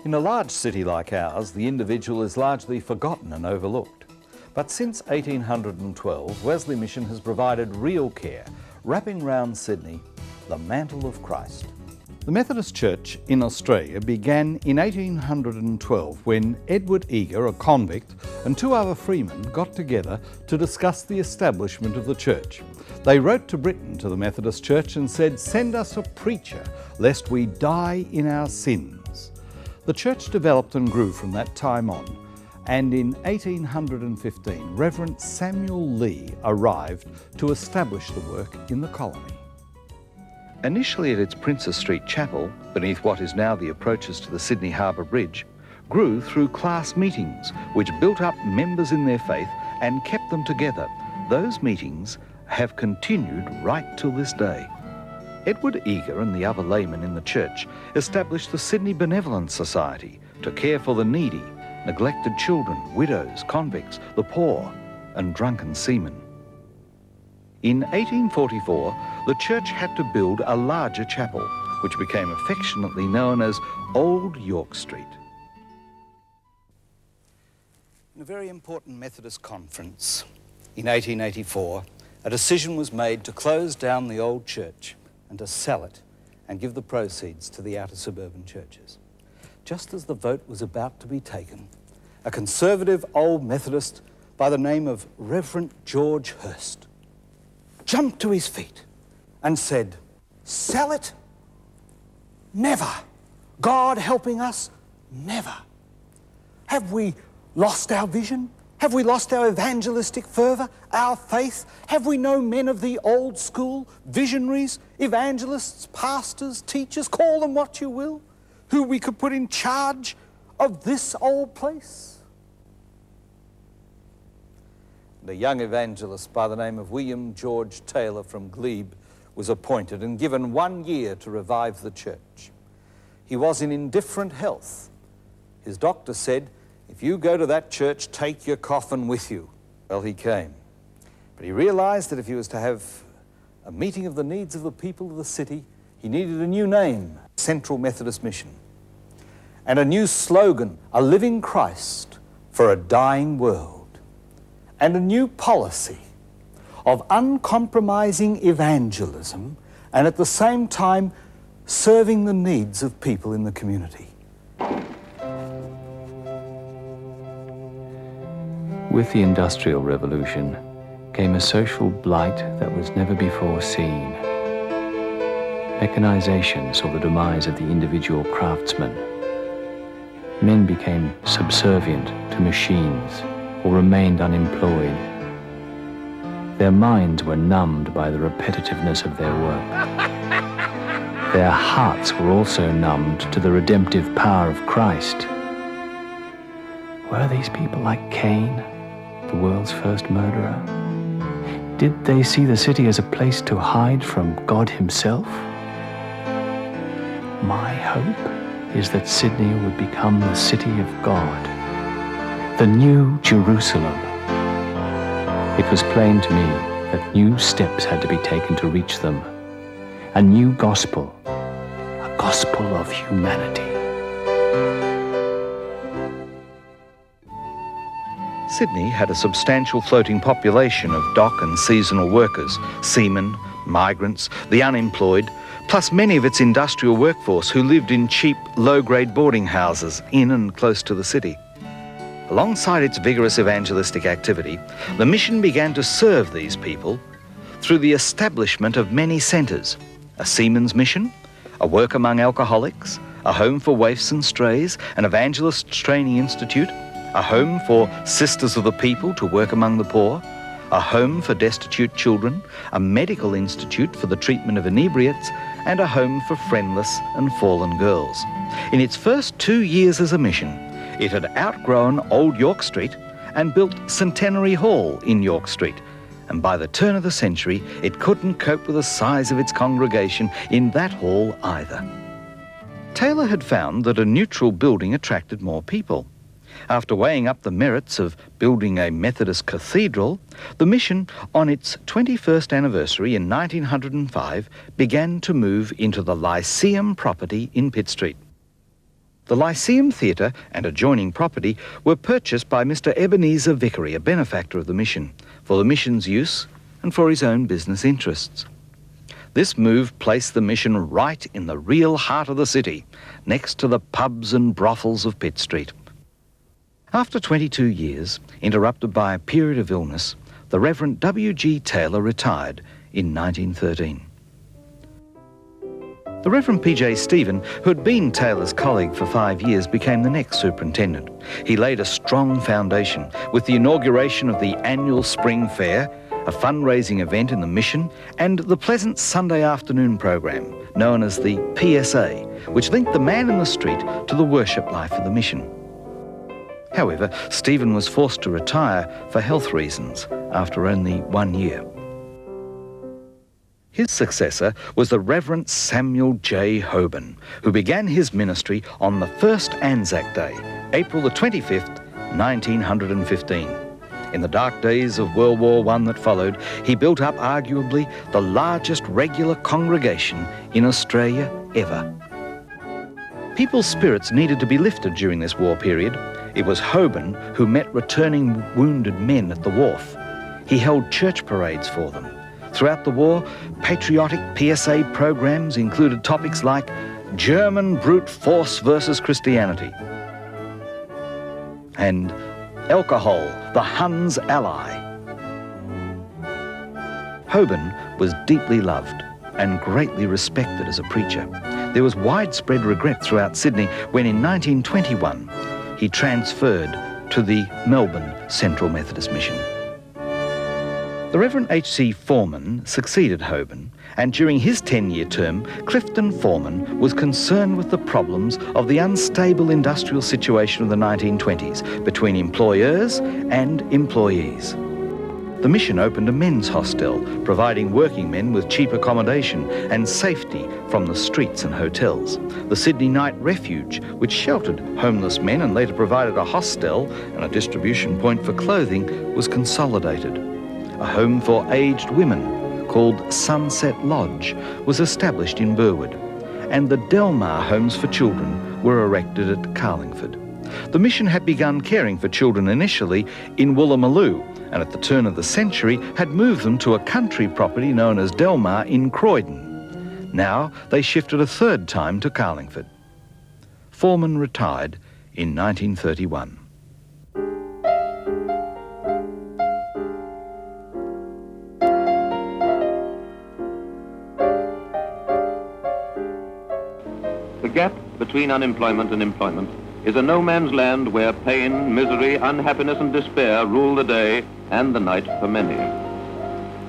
In a large city like ours, the individual is largely forgotten and overlooked. But since 1812, Wesley Mission has provided real care, wrapping round Sydney the mantle of Christ. The Methodist Church in Australia began in 1812 when Edward Eager, a convict, and two other freemen got together to discuss the establishment of the church. They wrote to Britain to the Methodist Church and said, "Send us a preacher, lest we die in our sins." The church developed and grew from that time on, and in 1815, Reverend Samuel Lee arrived to establish the work in the colony. Initially at its Princes Street Chapel, beneath what is now the approaches to the Sydney Harbour Bridge, grew through class meetings, which built up members in their faith and kept them together. Those meetings have continued right till this day. Edward Eager and the other laymen in the church established the Sydney Benevolent Society to care for the needy, neglected children, widows, convicts, the poor, and drunken seamen. In 1844, the church had to build a larger chapel, which became affectionately known as Old York Street. In a very important Methodist conference in 1884, a decision was made to close down the old church and to sell it and give the proceeds to the outer suburban churches. Just as the vote was about to be taken, a conservative old Methodist by the name of Reverend George Hurst jumped to his feet and said, "Sell it? Never. God helping us? Never. Have we lost our vision? Have we lost our evangelistic fervour, our faith? Have we no men of the old school, visionaries, evangelists, pastors, teachers, call them what you will, who we could put in charge of this old place?" A young evangelist by the name of William George Taylor from Glebe was appointed and given 1 year to revive the church. He was in indifferent health. His doctor said, "If you go to that church, take your coffin with you." Well, he came. But he realized that if he was to have a meeting of the needs of the people of the city, he needed a new name, Central Methodist Mission, and a new slogan, a living Christ for a dying world, and a new policy of uncompromising evangelism and at the same time serving the needs of people in the community. With the Industrial Revolution came a social blight that was never before seen. Mechanization saw the demise of the individual craftsman. Men became subservient to machines or remained unemployed. Their minds were numbed by the repetitiveness of their work. Their hearts were also numbed to the redemptive power of Christ. Were these people like Cain, the world's first murderer? Did they see the city as a place to hide from God himself? My hope is that Sydney would become the city of God, the new Jerusalem. It was plain to me that new steps had to be taken to reach them. A new gospel, a gospel of humanity. Sydney had a substantial floating population of dock and seasonal workers, seamen, migrants, the unemployed, plus many of its industrial workforce who lived in cheap, low-grade boarding houses in and close to the city. Alongside its vigorous evangelistic activity, the mission began to serve these people through the establishment of many centres: a seamen's mission, a work among alcoholics, a home for waifs and strays, an evangelist training institute, a home for sisters of the people to work among the poor, a home for destitute children, a medical institute for the treatment of inebriates, and a home for friendless and fallen girls. In its first 2 years as a mission, it had outgrown Old York Street and built Centenary Hall in York Street, and by the turn of the century, it couldn't cope with the size of its congregation in that hall either. Taylor had found that a neutral building attracted more people. After weighing up the merits of building a Methodist cathedral, the mission, on its 21st anniversary in 1905, began to move into the Lyceum property in Pitt Street. The Lyceum Theatre and adjoining property were purchased by Mr. Ebenezer Vickery, a benefactor of the mission, for the mission's use and for his own business interests. This move placed the mission right in the real heart of the city, next to the pubs and brothels of Pitt Street. After 22 years, interrupted by a period of illness, the Reverend W.G. Taylor retired in 1913. The Reverend P.J. Stephen, who had been Taylor's colleague for 5 years, became the next superintendent. He laid a strong foundation with the inauguration of the annual Spring Fair, a fundraising event in the mission, and the pleasant Sunday afternoon program known as the PSA, which linked the man in the street to the worship life of the mission. However, Stephen was forced to retire for health reasons after only 1 year. His successor was the Reverend Samuel J. Hoban, who began his ministry on the first Anzac Day, April the 25th, 1915. In the dark days of World War I that followed, he built up arguably the largest regular congregation in Australia ever. People's spirits needed to be lifted during this war period. It was Hoban who met returning wounded men at the wharf. He held church parades for them. Throughout the war, patriotic PSA programs included topics like German brute force versus Christianity and alcohol, the Huns' ally. Hoban was deeply loved and greatly respected as a preacher. There was widespread regret throughout Sydney when in 1921 he transferred to the Melbourne Central Methodist Mission. The Reverend H.C. Foreman succeeded Hoban, and during his 10-year term, Clifton Foreman was concerned with the problems of the unstable industrial situation of the 1920s between employers and employees. The mission opened a men's hostel, providing working men with cheap accommodation and safety from the streets and hotels. The Sydney Night Refuge, which sheltered homeless men and later provided a hostel and a distribution point for clothing, was consolidated. A home for aged women called Sunset Lodge was established in Burwood, and the Delmar Homes for Children were erected at Carlingford. The mission had begun caring for children initially in Woolloomooloo, and at the turn of the century had moved them to a country property known as Delmar in Croydon. Now they shifted a third time to Carlingford. Foreman retired in 1931. The gap between unemployment and employment is a no-man's land where pain, misery, unhappiness and despair rule the day and the night for many.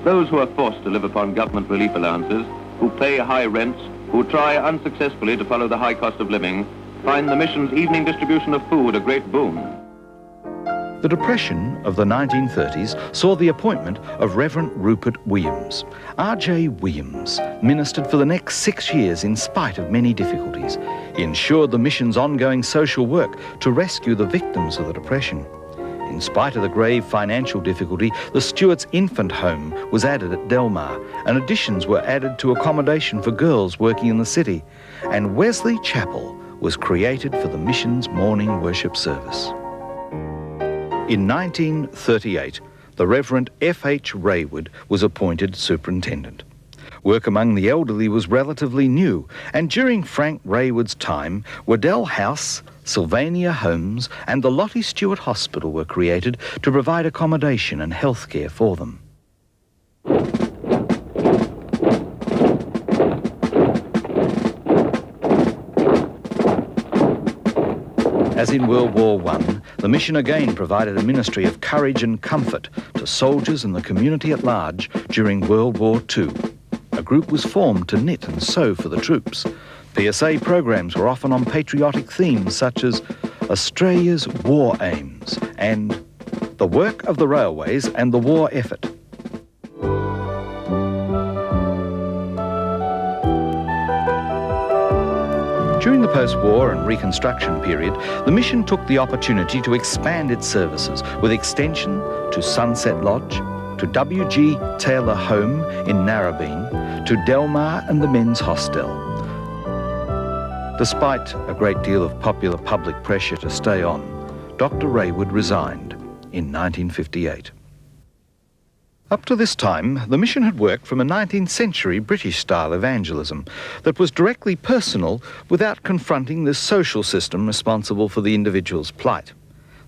Those who are forced to live upon government relief allowances, who pay high rents, who try unsuccessfully to follow the high cost of living, find the mission's evening distribution of food a great boon. The Depression of the 1930s saw the appointment of Reverend Rupert Williams. R.J. Williams ministered for the next 6 years in spite of many difficulties. He ensured the mission's ongoing social work to rescue the victims of the Depression. In spite of the grave financial difficulty, the Stewart's Infant Home was added at Delmar, and additions were added to accommodation for girls working in the city, and Wesley Chapel was created for the mission's morning worship service. In 1938, the Reverend F.H. Raywood was appointed superintendent. Work among the elderly was relatively new, and during Frank Raywood's time, Waddell House, Sylvania Homes and the Lottie Stewart Hospital were created to provide accommodation and health care for them. As in World War I, the mission again provided a ministry of courage and comfort to soldiers and the community at large during World War II. A group was formed to knit and sew for the troops. PSA programs were often on patriotic themes such as Australia's war aims and the work of the railways and the war effort. During the post-war and Reconstruction period, the mission took the opportunity to expand its services with extension to Sunset Lodge, to W.G. Taylor Home in Narrabeen, to Delmar and the Men's Hostel. Despite a great deal of popular public pressure to stay on, Dr. Raywood resigned in 1958. Up to this time, the mission had worked from a 19th century British-style evangelism that was directly personal without confronting the social system responsible for the individual's plight.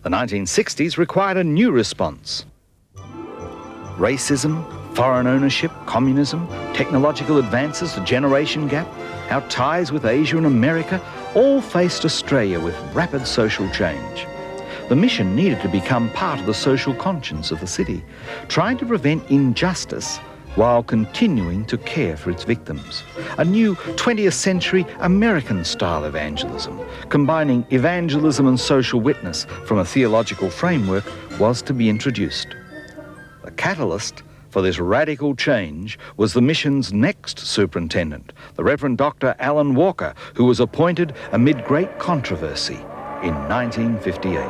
The 1960s required a new response. Racism, foreign ownership, communism, technological advances, the generation gap, our ties with Asia and America all faced Australia with rapid social change. The mission needed to become part of the social conscience of the city, trying to prevent injustice while continuing to care for its victims. A new 20th century American-style evangelism, combining evangelism and social witness from a theological framework, was to be introduced. The catalyst for this radical change was the mission's next superintendent, the Reverend Dr. Alan Walker, who was appointed amid great controversy in 1958.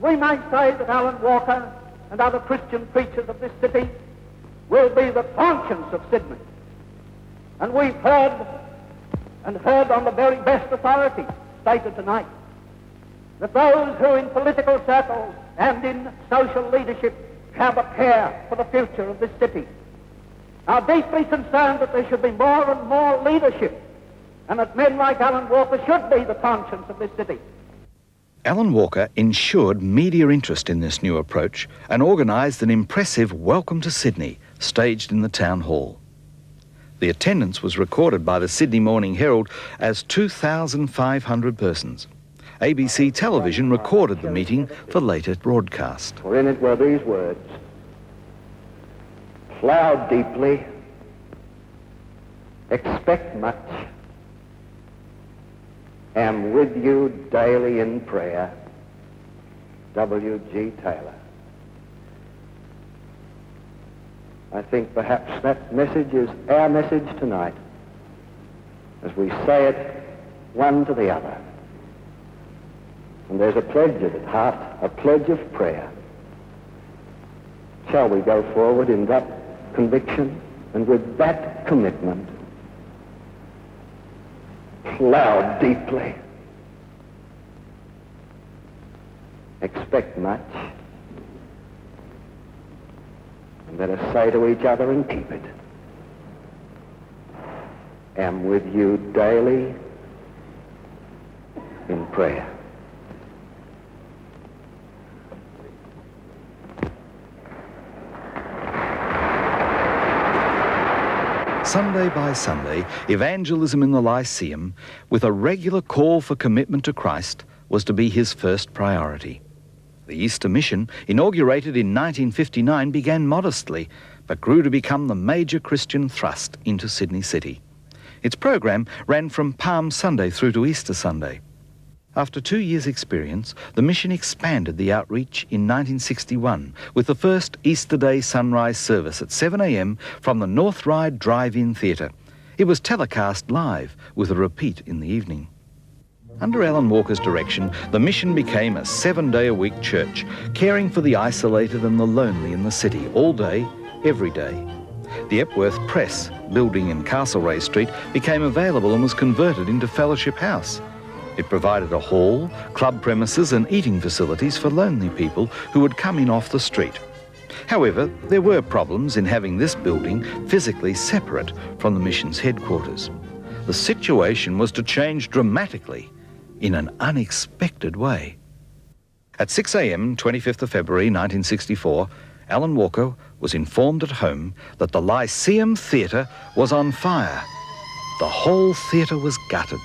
We may say that Alan Walker and other Christian preachers of this city will be the conscience of Sydney. And we've heard on the very best authority stated tonight that those who in political circles and in social leadership have a care for the future of this city are deeply concerned that there should be more and more leadership, and that men like Alan Walker should be the conscience of this city. Alan Walker ensured media interest in this new approach and organised an impressive Welcome to Sydney, staged in the Town Hall. The attendance was recorded by the Sydney Morning Herald as 2,500 persons. ABC Television recorded the meeting for later broadcast. For in it were these words: plough deeply, expect much, am with you daily in prayer, W.G. Taylor. I think perhaps that message is our message tonight as we say it one to the other. And there's a pledge at its heart, a pledge of prayer. Shall we go forward in that conviction and with that commitment? Plough deeply, expect much, and let us say to each other and keep it, am with you daily in prayer. Sunday by Sunday, evangelism in the Lyceum, with a regular call for commitment to Christ, was to be his first priority. The Easter Mission, inaugurated in 1959, began modestly, but grew to become the major Christian thrust into Sydney City. Its program ran from Palm Sunday through to Easter Sunday. After 2 years' experience, the mission expanded the outreach in 1961 with the first Easter Day sunrise service at 7 a.m. from the North Ryde Drive-In Theatre. It was telecast live with a repeat in the evening. Under Alan Walker's direction, the mission became a 7-day-a-week church, caring for the isolated and the lonely in the city, all day, every day. The Epworth Press, building in Castlereagh Street, became available and was converted into Fellowship House. It provided a hall, club premises and eating facilities for lonely people who would come in off the street. However, there were problems in having this building physically separate from the mission's headquarters. The situation was to change dramatically in an unexpected way. At 6 a.m, 25th of February 1964, Alan Walker was informed at home that the Lyceum Theatre was on fire. The whole theatre was gutted.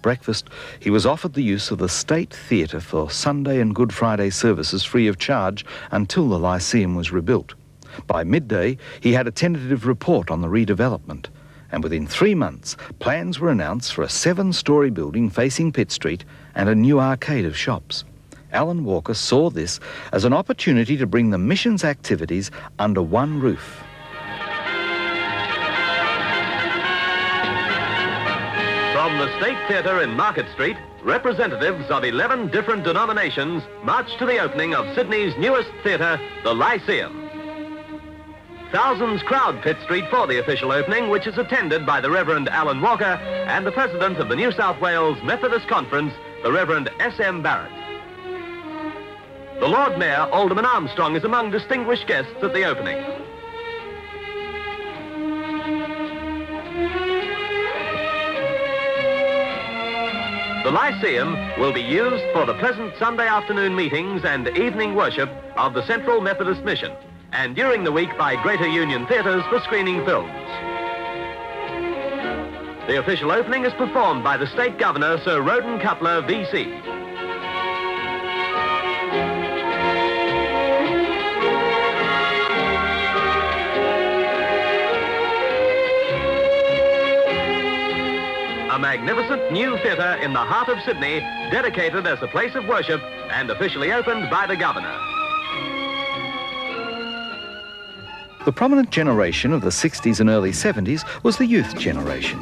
Breakfast, he was offered the use of the State Theatre for Sunday and Good Friday services free of charge until the Lyceum was rebuilt. By midday, he had a tentative report on the redevelopment, and within 3 months, plans were announced for a 7-storey building facing Pitt Street and a new arcade of shops. Alan Walker saw this as an opportunity to bring the mission's activities under one roof. From the State Theatre in Market Street, representatives of 11 different denominations marched to the opening of Sydney's newest theatre, the Lyceum. Thousands crowd Pitt Street for the official opening, which is attended by the Reverend Alan Walker and the President of the New South Wales Methodist Conference, the Reverend S.M. Barrett. The Lord Mayor, Alderman Armstrong, is among distinguished guests at the opening. The Lyceum will be used for the pleasant Sunday afternoon meetings and evening worship of the Central Methodist Mission, and during the week by Greater Union Theatres for screening films. The official opening is performed by the State Governor, Sir Roden Cutler, VC. A magnificent new theatre in the heart of Sydney, dedicated as a place of worship and officially opened by the Governor. The prominent generation of the 60s and early 70s was the youth generation.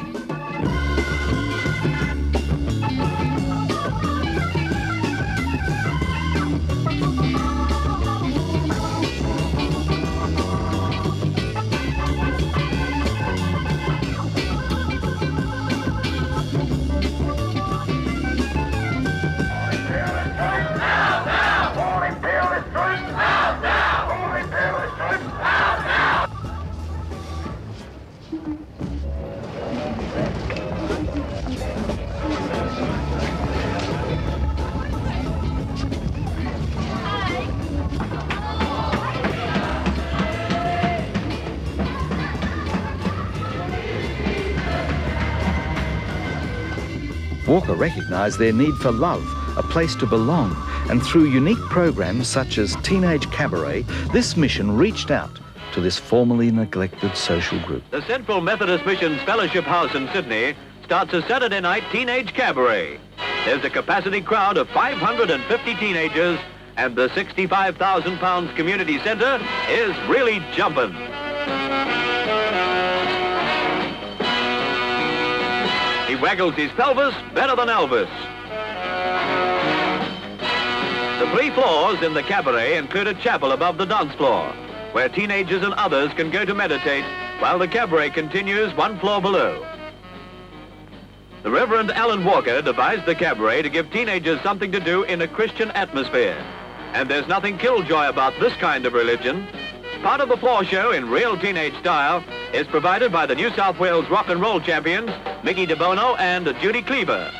Walker recognised their need for love, a place to belong, and through unique programs such as Teenage Cabaret, this mission reached out to this formerly neglected social group. The Central Methodist Mission's Fellowship House in Sydney starts a Saturday night Teenage Cabaret. There's a capacity crowd of 550 teenagers, and the £65,000 community centre is really jumping. He waggles his pelvis better than Elvis. The 3 floors in the cabaret include a chapel above the dance floor, where teenagers and others can go to meditate while the cabaret continues 1 floor below. The Reverend Alan Walker devised the cabaret to give teenagers something to do in a Christian atmosphere. And there's nothing killjoy about this kind of religion. Part of the floor show in real teenage style is provided by the New South Wales rock and roll champions, Mickey DeBono and Judy Cleaver.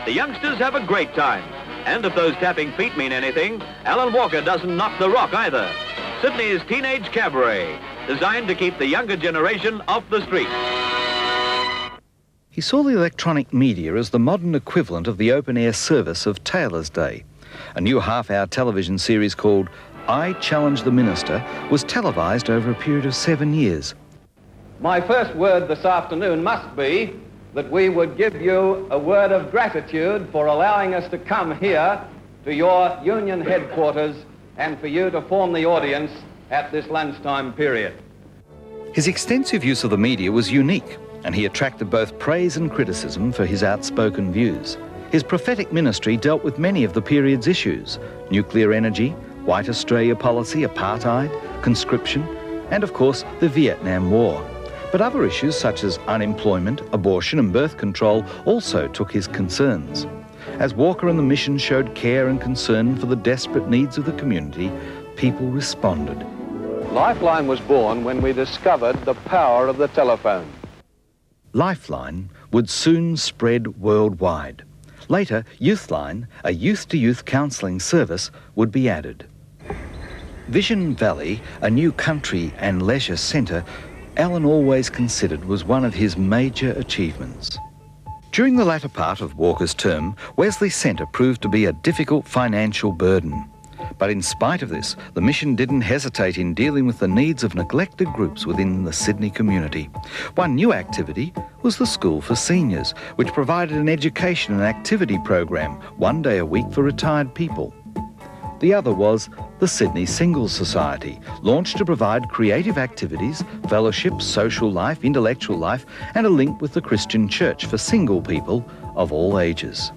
The youngsters have a great time. And if those tapping feet mean anything, Alan Walker doesn't knock the rock either. Sydney's Teenage Cabaret, designed to keep the younger generation off the street. He saw the electronic media as the modern equivalent of the open-air service of Taylor's Day. A new half-hour television series called I Challenge the Minister was televised over a period of 7 years. My first word this afternoon must be that we would give you a word of gratitude for allowing us to come here to your union headquarters and for you to form the audience at this lunchtime period. His extensive use of the media was unique, and he attracted both praise and criticism for his outspoken views. His prophetic ministry dealt with many of the period's issues: nuclear energy, white Australia policy, apartheid, conscription, and of course the Vietnam War. But other issues such as unemployment, abortion and birth control also took his concerns. As Walker and the mission showed care and concern for the desperate needs of the community, people responded. Lifeline was born when we discovered the power of the telephone. Lifeline would soon spread worldwide. Later, Youthline, a youth-to-youth counselling service, would be added. Vision Valley, a new country and leisure centre, Alan always considered was one of his major achievements. During the latter part of Walker's term, Wesley Centre proved to be a difficult financial burden. But in spite of this, the mission didn't hesitate in dealing with the needs of neglected groups within the Sydney community. One new activity was the School for Seniors, which provided an education and activity program 1 day a week for retired people. The other was the Sydney Singles Society, launched to provide creative activities, fellowship, social life, intellectual life, and a link with the Christian Church for single people of all ages.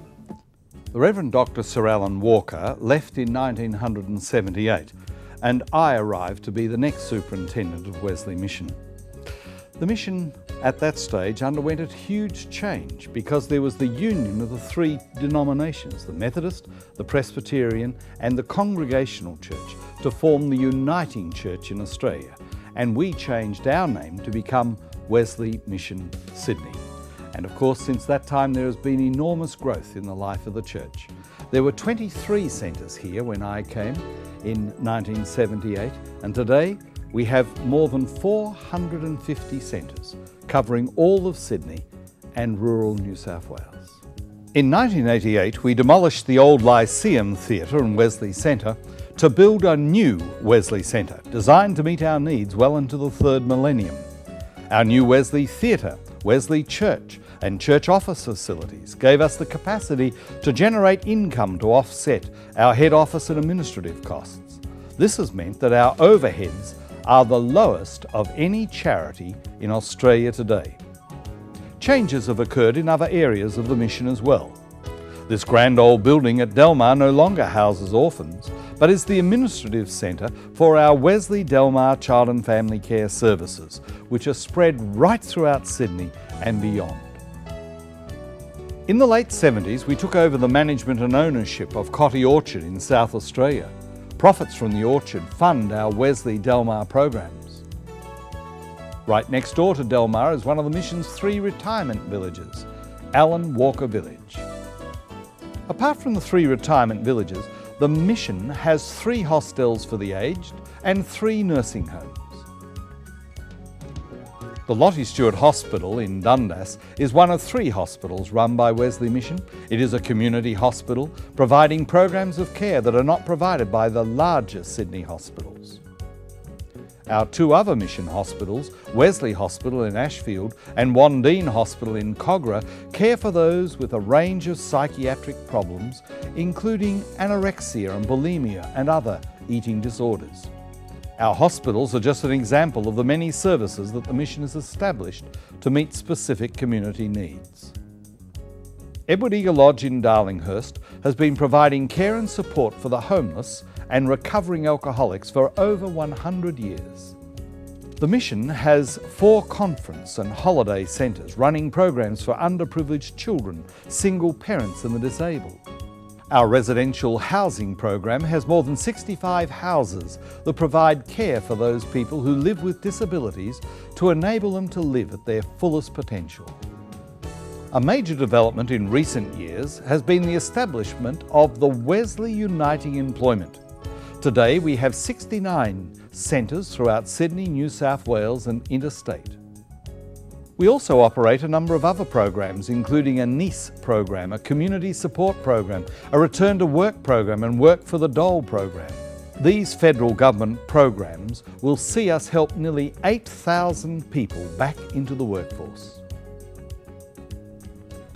The Reverend Dr. Sir Alan Walker left in 1978, and I arrived to be the next superintendent of Wesley Mission. The mission at that stage underwent a huge change because there was the union of the three denominations, the Methodist, the Presbyterian and the Congregational Church, to form the uniting church in Australia, and we changed our name to become Wesley Mission Sydney. And of course, since that time there has been enormous growth in the life of the church. There were 23 centres here when I came in 1978, and today we have more than 450 centres covering all of Sydney and rural New South Wales. In 1988, we demolished the old Lyceum Theatre and Wesley Centre to build a new Wesley Centre designed to meet our needs well into the third millennium. Our new Wesley Theatre, Wesley Church and church office facilities gave us the capacity to generate income to offset our head office and administrative costs. This has meant that our overheads are the lowest of any charity in Australia today. Changes have occurred in other areas of the mission as well. This grand old building at Delmar no longer houses orphans, but is the administrative centre for our Wesley Delmar Child and Family Care Services, which are spread right throughout Sydney and beyond. In the late 70s, we took over the management and ownership of Cotty Orchard in South Australia. Profits from the orchard fund our Wesley Delmar programs. Right next door to Delmar is one of the mission's 3 retirement villages, Alan Walker Village. Apart from the 3 retirement villages, the mission has 3 hostels for the aged and 3 nursing homes. The Lottie Stewart Hospital in Dundas is one of 3 hospitals run by Wesley Mission. It is a community hospital providing programs of care that are not provided by the larger Sydney hospitals. Our 2 other mission hospitals, Wesley Hospital in Ashfield and Wandine Hospital in Cogra, care for those with a range of psychiatric problems, including anorexia and bulimia and other eating disorders. Our hospitals are just an example of the many services that the mission has established to meet specific community needs. Edward Eager Lodge in Darlinghurst has been providing care and support for the homeless and recovering alcoholics for over 100 years. The mission has 4 conference and holiday centres running programs for underprivileged children, single parents and the disabled. Our residential housing program has more than 65 houses that provide care for those people who live with disabilities to enable them to live at their fullest potential. A major development in recent years has been the establishment of the Wesley Uniting Employment. Today we have 69 centres throughout Sydney, New South Wales and interstate. We also operate a number of other programs, including a NICE program, a community support program, a return to work program and Work for the Dole program. These federal government programs will see us help nearly 8,000 people back into the workforce.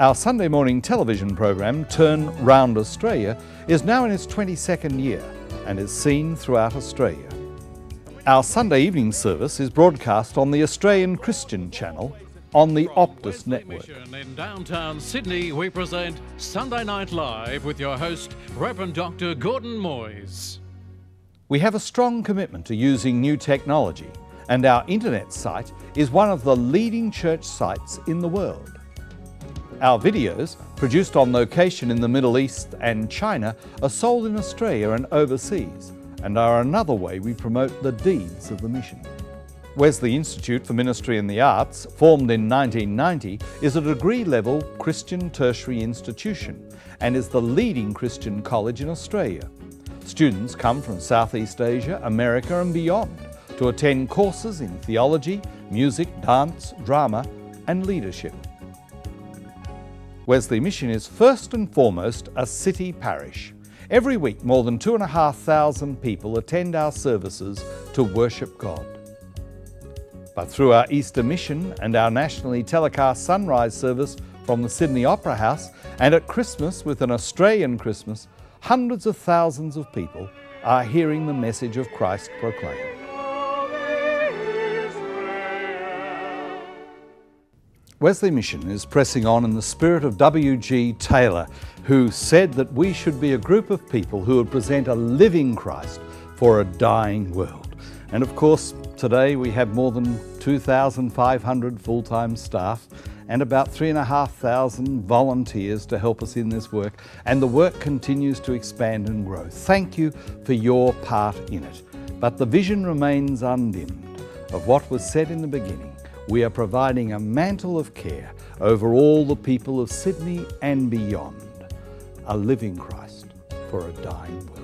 Our Sunday morning television program, Turn Round Australia, is now in its 22nd year and is seen throughout Australia. Our Sunday evening service is broadcast on the Australian Christian Channel on the Optus network. In downtown Sydney, we present Sunday Night Live with your host, Reverend Dr. Gordon Moyes. We have a strong commitment to using new technology, and our internet site is one of the leading church sites in the world. Our videos, produced on location in the Middle East and China, are sold in Australia and overseas, and are another way we promote the deeds of the mission. Wesley Institute for Ministry and the Arts, formed in 1990, is a degree-level Christian tertiary institution and is the leading Christian college in Australia. Students come from Southeast Asia, America and beyond to attend courses in theology, music, dance, drama and leadership. Wesley Mission is first and foremost a city parish. Every week, more than 2,500 people attend our services to worship God. But through our Easter mission and our nationally telecast sunrise service from the Sydney Opera House, and at Christmas with an Australian Christmas, hundreds of thousands of people are hearing the message of Christ proclaimed. Wesley Mission is pressing on in the spirit of W.G. Taylor, who said that we should be a group of people who would present a living Christ for a dying world. And of course, today we have more than 2,500 full-time staff and about 3,500 volunteers to help us in this work, and the work continues to expand and grow. Thank you for your part in it. But the vision remains undimmed of what was said in the beginning. We are providing a mantle of care over all the people of Sydney and beyond, a living Christ for a dying world.